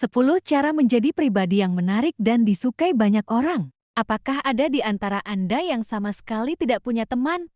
10 cara menjadi pribadi yang menarik dan disukai banyak orang. Apakah ada di antara Anda yang sama sekali tidak punya teman?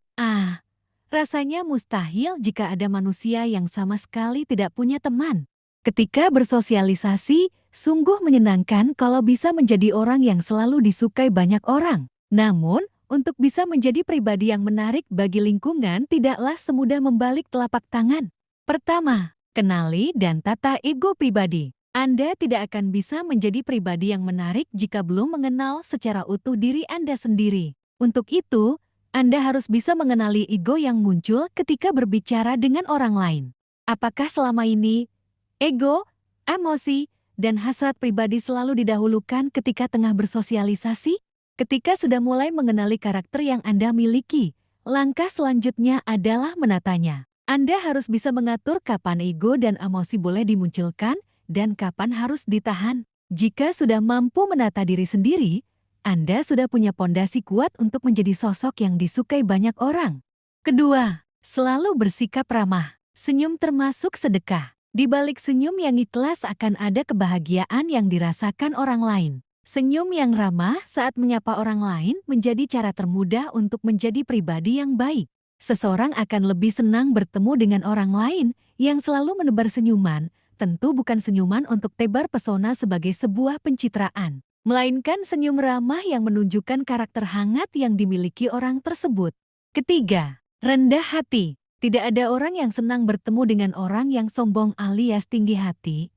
Rasanya mustahil jika ada manusia yang sama sekali tidak punya teman. Ketika bersosialisasi, sungguh menyenangkan kalau bisa menjadi orang yang selalu disukai banyak orang. Namun, untuk bisa menjadi pribadi yang menarik bagi lingkungan tidaklah semudah membalik telapak tangan. Pertama, kenali dan tata ego pribadi. Anda tidak akan bisa menjadi pribadi yang menarik jika belum mengenal secara utuh diri Anda sendiri. Untuk itu, Anda harus bisa mengenali ego yang muncul ketika berbicara dengan orang lain. Apakah selama ini, ego, emosi, dan hasrat pribadi selalu didahulukan ketika tengah bersosialisasi? Ketika sudah mulai mengenali karakter yang Anda miliki, langkah selanjutnya adalah menatanya. Anda harus bisa mengatur kapan ego dan emosi boleh dimunculkan dan kapan harus ditahan. Jika sudah mampu menata diri sendiri, Anda sudah punya pondasi kuat untuk menjadi sosok yang disukai banyak orang. Kedua, selalu bersikap ramah. Senyum termasuk sedekah. Di balik senyum yang ikhlas akan ada kebahagiaan yang dirasakan orang lain. Senyum yang ramah saat menyapa orang lain menjadi cara termudah untuk menjadi pribadi yang baik. Seseorang akan lebih senang bertemu dengan orang lain yang selalu menebar senyuman, tentu bukan senyuman untuk tebar pesona sebagai sebuah pencitraan, melainkan senyum ramah yang menunjukkan karakter hangat yang dimiliki orang tersebut. Ketiga, rendah hati. Tidak ada orang yang senang bertemu dengan orang yang sombong alias tinggi hati.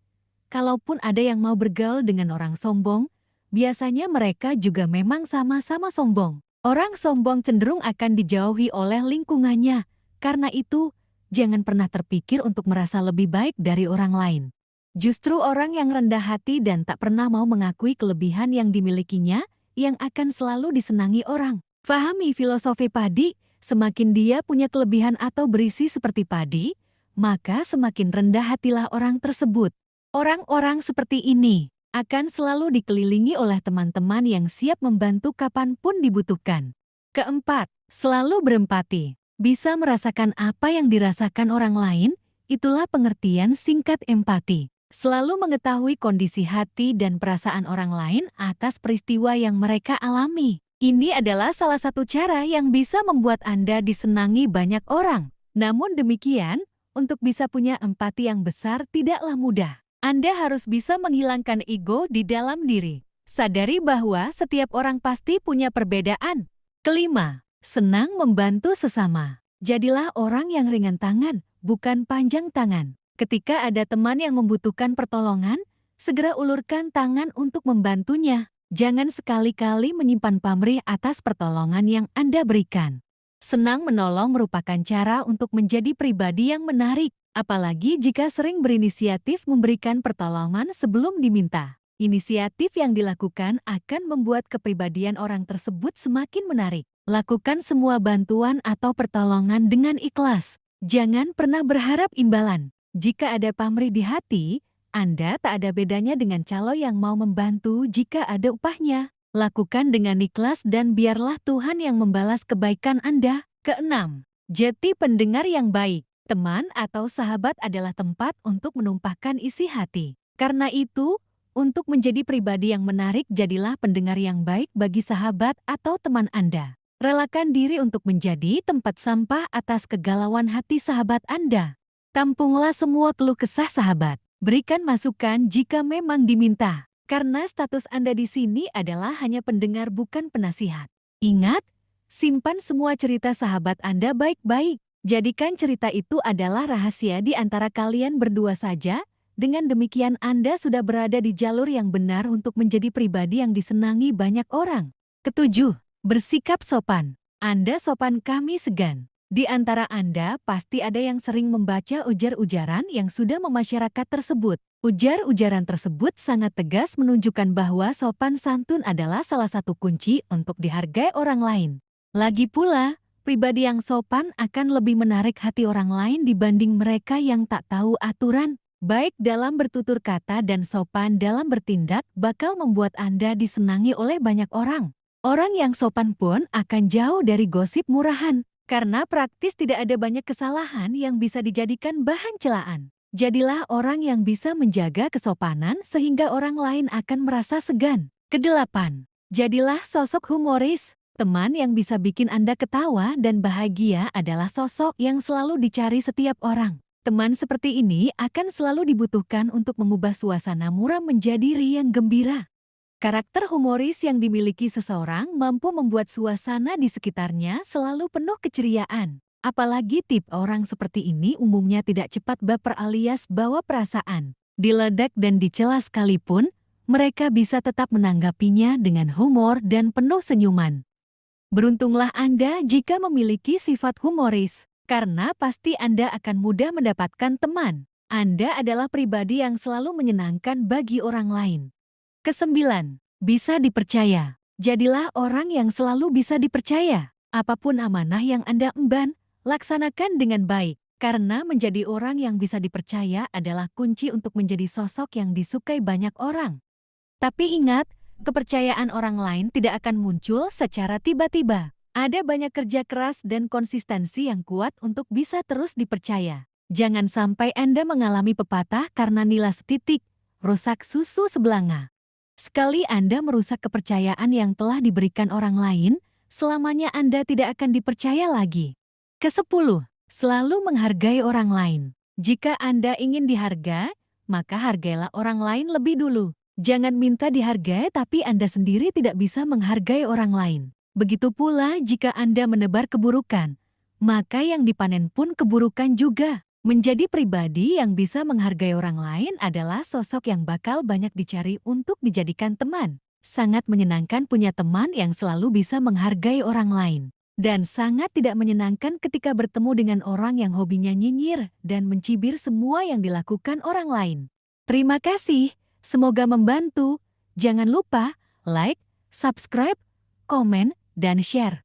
Kalaupun ada yang mau bergaul dengan orang sombong, biasanya mereka juga memang sama-sama sombong. Orang sombong cenderung akan dijauhi oleh lingkungannya. Karena itu, jangan pernah terpikir untuk merasa lebih baik dari orang lain. Justru orang yang rendah hati dan tak pernah mau mengakui kelebihan yang dimilikinya, yang akan selalu disenangi orang. Fahami filosofi padi, semakin dia punya kelebihan atau berisi seperti padi, maka semakin rendah hatilah orang tersebut. Orang-orang seperti ini akan selalu dikelilingi oleh teman-teman yang siap membantu kapanpun dibutuhkan. Keempat, selalu berempati. Bisa merasakan apa yang dirasakan orang lain, itulah pengertian singkat empati. Selalu mengetahui kondisi hati dan perasaan orang lain atas peristiwa yang mereka alami. Ini adalah salah satu cara yang bisa membuat Anda disenangi banyak orang. Namun demikian, untuk bisa punya empati yang besar tidaklah mudah. Anda harus bisa menghilangkan ego di dalam diri. Sadari bahwa setiap orang pasti punya perbedaan. Kelima, senang membantu sesama. Jadilah orang yang ringan tangan, bukan panjang tangan. Ketika ada teman yang membutuhkan pertolongan, segera ulurkan tangan untuk membantunya. Jangan sekali-kali menyimpan pamrih atas pertolongan yang Anda berikan. Senang menolong merupakan cara untuk menjadi pribadi yang menarik. Apalagi jika sering berinisiatif memberikan pertolongan sebelum diminta. Inisiatif yang dilakukan akan membuat kepribadian orang tersebut semakin menarik. Lakukan semua bantuan atau pertolongan dengan ikhlas. Jangan pernah berharap imbalan. Jika ada pamrih di hati, Anda tak ada bedanya dengan calo yang mau membantu jika ada upahnya. Lakukan dengan ikhlas dan biarlah Tuhan yang membalas kebaikan Anda. Keenam, jati pendengar yang baik. Teman atau sahabat adalah tempat untuk menumpahkan isi hati. Karena itu, untuk menjadi pribadi yang menarik, jadilah pendengar yang baik bagi sahabat atau teman Anda. Relakan diri untuk menjadi tempat sampah atas kegalauan hati sahabat Anda. Tampunglah semua keluh kesah sahabat. Berikan masukan jika memang diminta. Karena status Anda di sini adalah hanya pendengar bukan penasihat. Ingat, simpan semua cerita sahabat Anda baik-baik. Jadikan cerita itu adalah rahasia di antara kalian berdua saja. Dengan demikian Anda sudah berada di jalur yang benar untuk menjadi pribadi yang disenangi banyak orang. Ketujuh, bersikap sopan. Anda sopan, kami segan. Di antara Anda pasti ada yang sering membaca ujar-ujaran yang sudah memasyarakat tersebut. Ujar-ujaran tersebut sangat tegas menunjukkan bahwa sopan santun adalah salah satu kunci untuk dihargai orang lain. Lagi pula, pribadi yang sopan akan lebih menarik hati orang lain dibanding mereka yang tak tahu aturan. Baik dalam bertutur kata dan sopan dalam bertindak bakal membuat Anda disenangi oleh banyak orang. Orang yang sopan pun akan jauh dari gosip murahan. Karena praktis tidak ada banyak kesalahan yang bisa dijadikan bahan celaan. Jadilah orang yang bisa menjaga kesopanan sehingga orang lain akan merasa segan. Kedelapan, jadilah sosok humoris. Teman yang bisa bikin Anda ketawa dan bahagia adalah sosok yang selalu dicari setiap orang. Teman seperti ini akan selalu dibutuhkan untuk mengubah suasana muram menjadi riang gembira. Karakter humoris yang dimiliki seseorang mampu membuat suasana di sekitarnya selalu penuh keceriaan. Apalagi tip orang seperti ini umumnya tidak cepat baper alias bawa perasaan. Diledak dan dicela sekalipun, mereka bisa tetap menanggapinya dengan humor dan penuh senyuman. Beruntunglah Anda jika memiliki sifat humoris, karena pasti Anda akan mudah mendapatkan teman. Anda adalah pribadi yang selalu menyenangkan bagi orang lain. Kesembilan, bisa dipercaya. Jadilah orang yang selalu bisa dipercaya. Apapun amanah yang Anda emban, laksanakan dengan baik. Karena menjadi orang yang bisa dipercaya adalah kunci untuk menjadi sosok yang disukai banyak orang. Tapi ingat, kepercayaan orang lain tidak akan muncul secara tiba-tiba. Ada banyak kerja keras dan konsistensi yang kuat untuk bisa terus dipercaya. Jangan sampai Anda mengalami pepatah karena nilai setitik, rusak susu sebelanga. Sekali Anda merusak kepercayaan yang telah diberikan orang lain, selamanya Anda tidak akan dipercaya lagi. Kesepuluh, selalu menghargai orang lain. Jika Anda ingin dihargai, maka hargailah orang lain lebih dulu. Jangan minta dihargai tapi Anda sendiri tidak bisa menghargai orang lain. Begitu pula jika Anda menebar keburukan, maka yang dipanen pun keburukan juga. Menjadi pribadi yang bisa menghargai orang lain adalah sosok yang bakal banyak dicari untuk dijadikan teman. Sangat menyenangkan punya teman yang selalu bisa menghargai orang lain. Dan sangat tidak menyenangkan ketika bertemu dengan orang yang hobinya nyinyir dan mencibir semua yang dilakukan orang lain. Terima kasih, semoga membantu. Jangan lupa like, subscribe, komen, dan share.